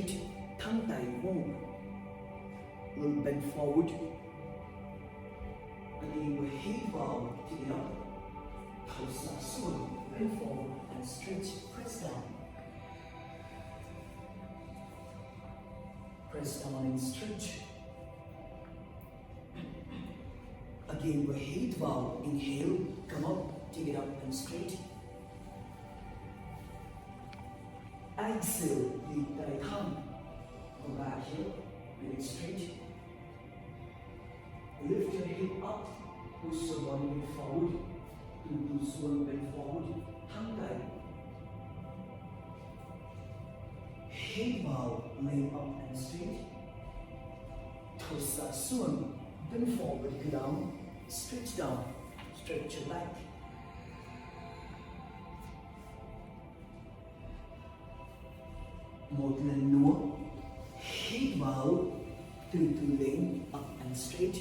straight. Tongue tight, move. Little bend forward. Again, we hate bow, take it up. Tosa, swing, bend forward and stretch, press down. Press down and stretch. Again, we hate bow, inhale, come up, take it up and straight. Exhale, lead right hand. Go back here, bring it straight. Lift your hip up, push your body weight forward. Do swirl bend forward, tongue tight. Hip bow, lay up and straight. Tosa swirl, bend forward, go down, stretch down, stretch your back. Một lần nữa, hít vào, từ từ lên, up and straight.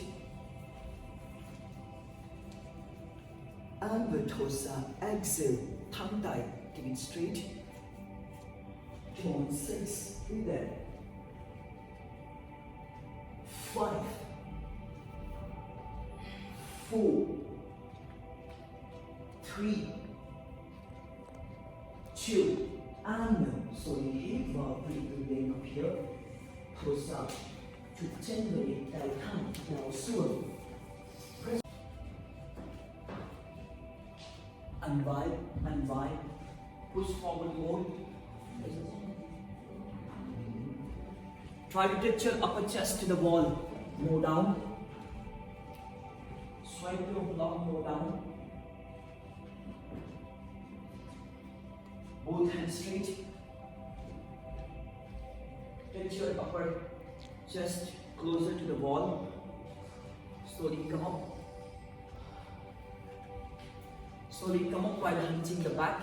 And the tosa, exhale, tongue tight, take it straight. Come on, 6, breathe there. 5, 4, 3, 2, and so inhale, bow, breathe the up here. Close up to generate that hand. Now swirl. Press. Unwind. Push forward more. Try to touch your upper chest to the wall. More down. Swipe your block more down. Both hands straight. Touch your upper chest closer to the wall. Slowly come up. Slowly come up while hunching the back.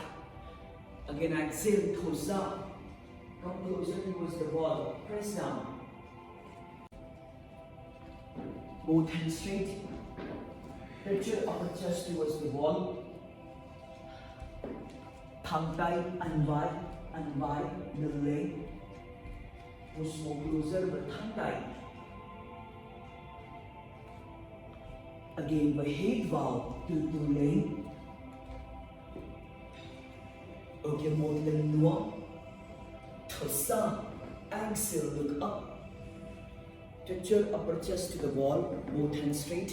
Again, exhale, tosa. Come closer towards the wall. Press down. Both hands straight. Touch your upper chest towards the wall. Tongue tight, unwind the leg. Push more closer, but tongue tight. Again, the head bow to leg. Okay, một lần nữa. Tosa, exhale, look up. Touch your upper chest to the wall, both hands straight.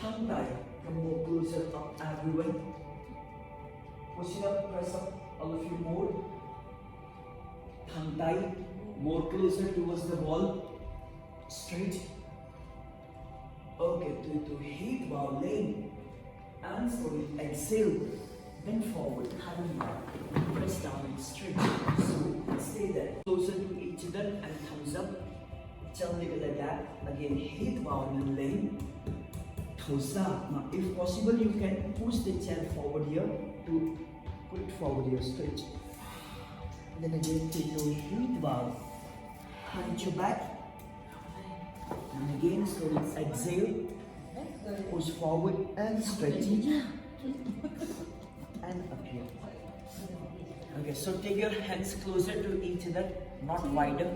Tongue tight, come more closer up everywhere. Push it up, press up a little more. Tongue tight, more closer towards the wall. Straight. Okay, to hip bow lane. And slowly exhale. Bend forward, hand back. Press down and stretch. So stay there. Closer to each other and thumbs up. Gently with a gap. Again, hip bow in the lane. Tosa. Now, if possible, you can push the chair forward here to put it forward here, stretch. Then again, take your hip bow, hunch your back, and again, slowly exhale, push forward and stretch it, and up here. Okay, so take your hands closer to each other, not wider.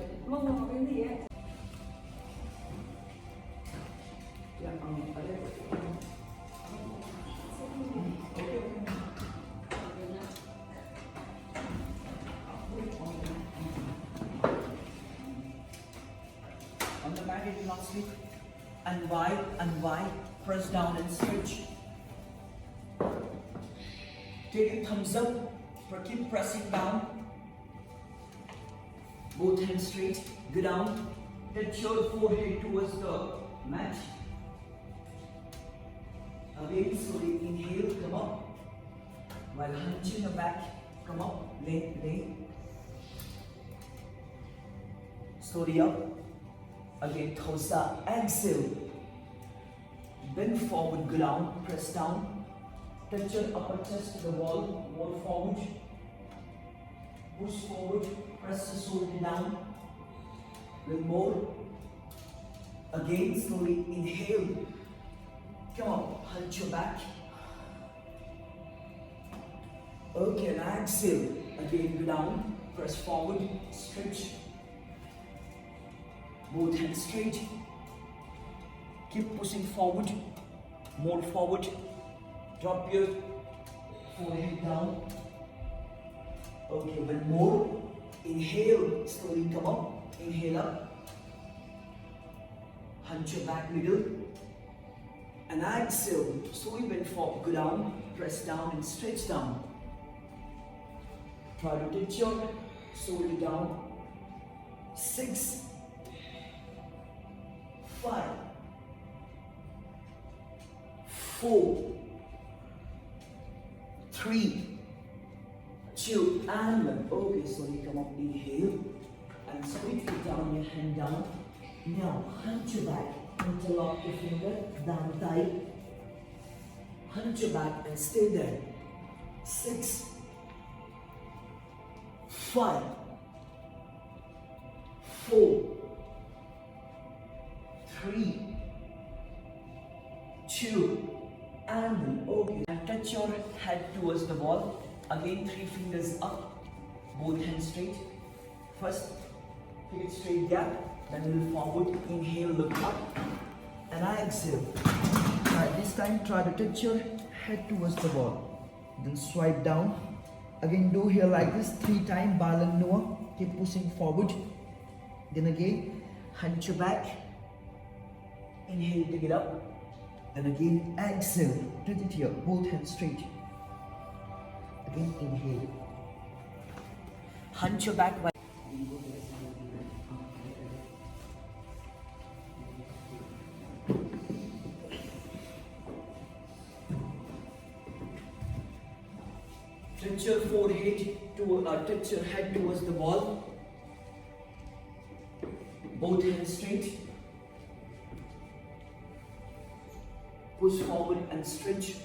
On the mat, it will not sleep. Unwind, press down and stretch. Take a thumbs up, but keep pressing down. Both hands straight, go down. Touch your forehead towards the mat. Again, slowly inhale, come up. While hunching the back, come up, lay. Slowly up. Again, tosa, exhale. Bend forward, go down, press down. Touch your upper chest to the wall, more forward. Push forward, press the shoulder down. Then more. Again, slowly inhale. Come up, hunch your back. Okay, and exhale. Again, go down. press forward, stretch. Both hands straight. Keep pushing forward, more forward. Drop your forehead down. Okay, one more. Inhale, slowly come up. Inhale up. Hunch your back middle. And exhale, slowly bend forward, go down, press down and stretch down. Try to touch your shoulder down. 6, 5, 4, 3, 2, and 1. Okay, slowly come up, inhale. And slowly put down your hand down. Now, hunch your back. Interlock your finger, down tight. Hunch your back and stay there. 6, 5, 4, 3, 2, and 1. Okay. And touch your head towards the wall. Again, 3 fingers up. Both hands straight. First, take it straight gap. Then move forward, inhale, look up, and exhale. This time try to touch your head towards the wall. Then swipe down. Again do here like this 3 times, Balan Noah. Keep pushing forward. Then again, hunch your back. Inhale, take it up. Then again, exhale. Touch it here, both hands straight. Again, inhale. Hunch your back. Touch your forehead touch your head towards the wall. Both hands straight. Push forward and stretch.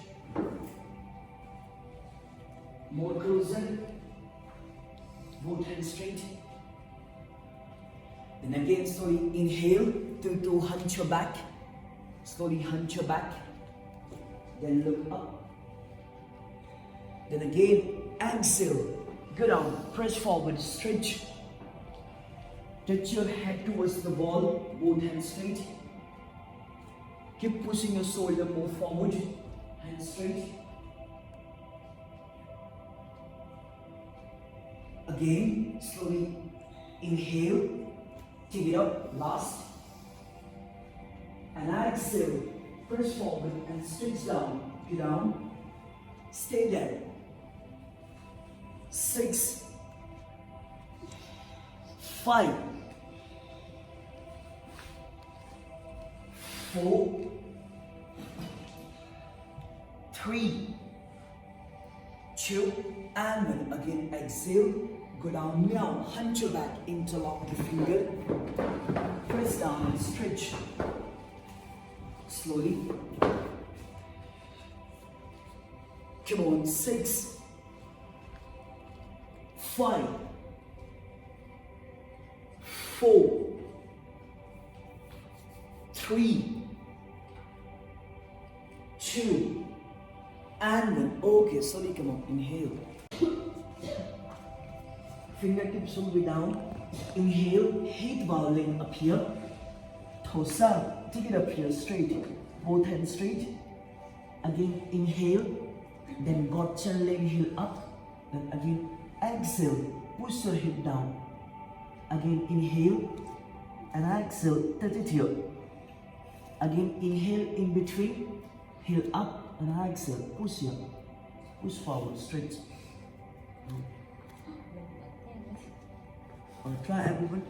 More closer. Both hands straight. Then again, slowly inhale to hunch your back. Slowly hunch your back. Then look up. Then again, exhale. Go down, press forward, stretch. Touch your head towards the wall, both hands straight. Keep pushing your shoulder more forward, hands straight. Again, slowly inhale, take it up, last. And exhale, press forward and stretch down, get down, stay there. 6, 5, 4, 3, 2, and 1. Again, exhale, go down. Now, hunch your back, interlock the finger, press down and stretch. Slowly. Come on, 6, 5, 4, 3, 2, and 1. Okay, slowly come up. Inhale. Fingertips will be down. Inhale, head bowling up here. Thosa, take it up here straight. Both hands straight. Again, inhale. Then gotcha leg heel up. Then again, exhale, push your hip down. Again, inhale and exhale, touch it here. Again, inhale in between, heel up and exhale, push here. Push forward, stretch. Try everyone.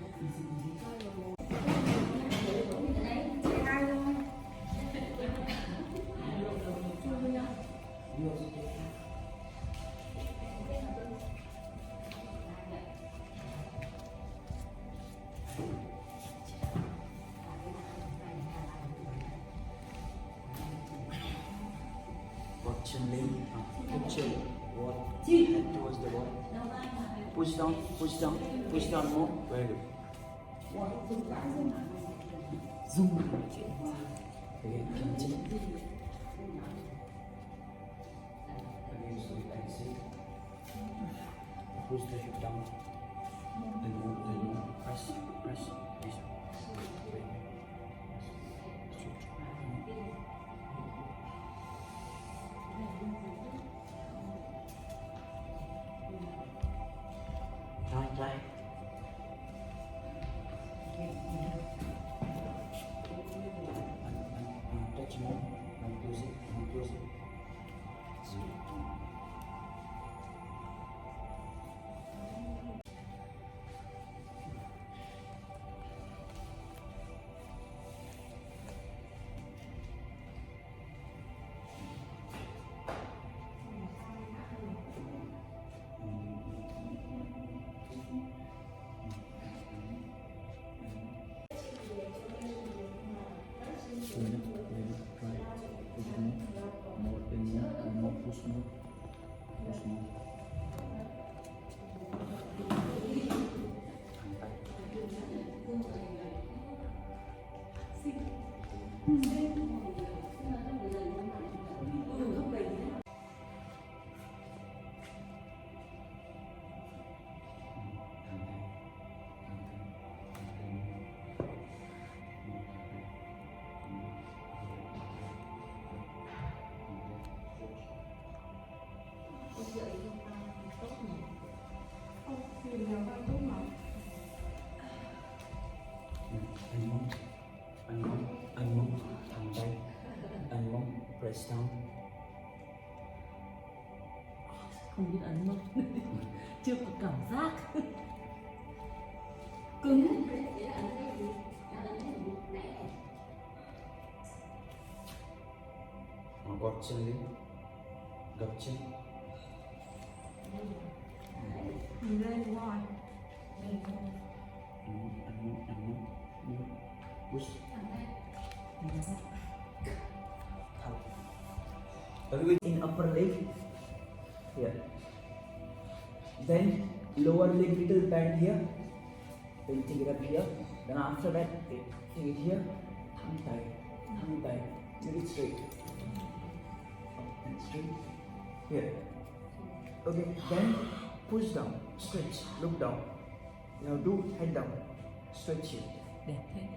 Chin lean, chin, what? Head towards the wall. Push down, push down, push down more. Very good. Zoom. Again, chin. Again, slowly exhale. Push the hip down. thẳng tay. Touch more, close it, close it. Anh mong thẳng tay, anh mong press down. Không biết ấn không? Chưa có cảm giác. Cứng. Gót chân lên, gập chân. Nhìn lên đúng rồi. Anh mong push. In upper leg, here. Then lower leg little bend here. Then take it up here. Then after that, take it here. Thumb tight, make it straight. Up and straight. Here. Okay. Then push down, stretch, look down. Now do head down, stretch here.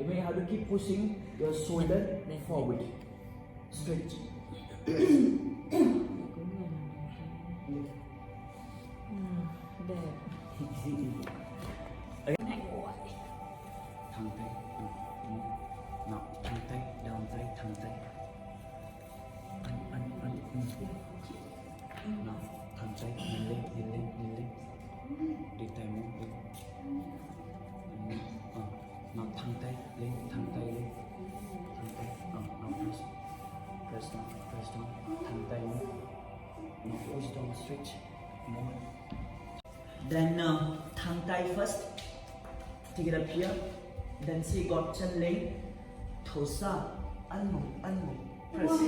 You may have to keep pushing your shoulder forward. Stretch. Thẳng tay, nào, thẳng tay, down tay, thẳng tay. Nào, thẳng tay, nhìn lên. Đi tay muốn đi. Nào, thẳng tay lên. Thẳng tay, nào, press down, thẳng tay lên. Now push down, stretch more. Then thẳng tay first. Take it up here. Then say gót chân lên. Thổ xa, ăn mồm. Press.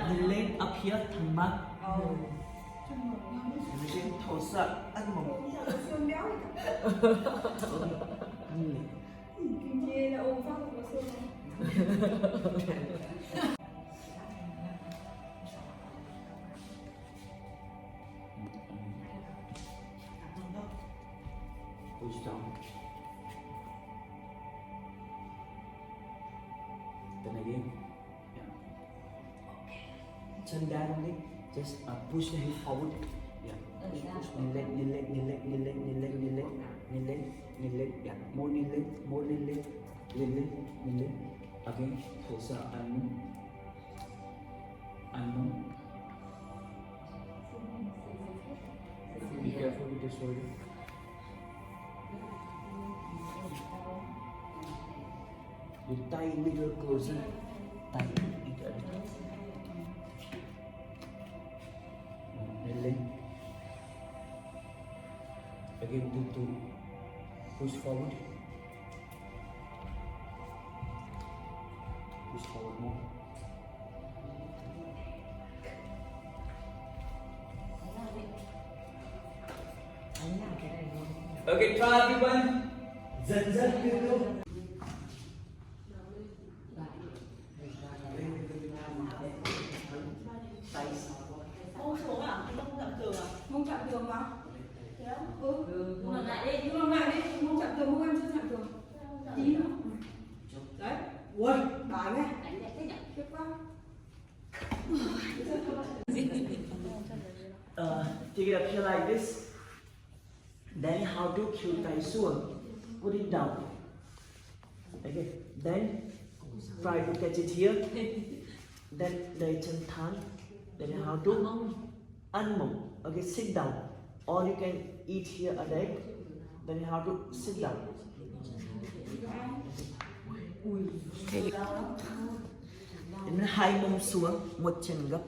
Nhìn lên up here, thẳng mắt. Lên thổ xa, ăn mồm. Kim chia là ôm phát của xương. Push down. Then again. Yeah. Chân down only. Just push the hip forward. Yeah. Push. Knee leg. Yeah. More knee leg. Again. Closer. Unknown. Be careful with the shoulder. You tie a little closer. Tie it a little. Lên. Again, to push forward. Push forward more. Okay, try everyone. Dần tiếp tục. Mông xuống à? Mông chạm tường à? Mông chạm tường mà. Mông làm lại đi. Mông làm lại đi. Mông chạm tường, mông em chưa chạm tường. Tí nữa. Đấy. Ui, bài này. Đánh lại thế nhỉ? Khiếp quá. Take it up here like this. Then how to kill tai xuống. Put it down. Okay. Then try to catch it here. Then lấy chân thẳng. Then how to ăn mông. Okay, sit down. Or you can eat here a day. Then how to sit down. Okay. Then hai mông xuống, một chân gấp.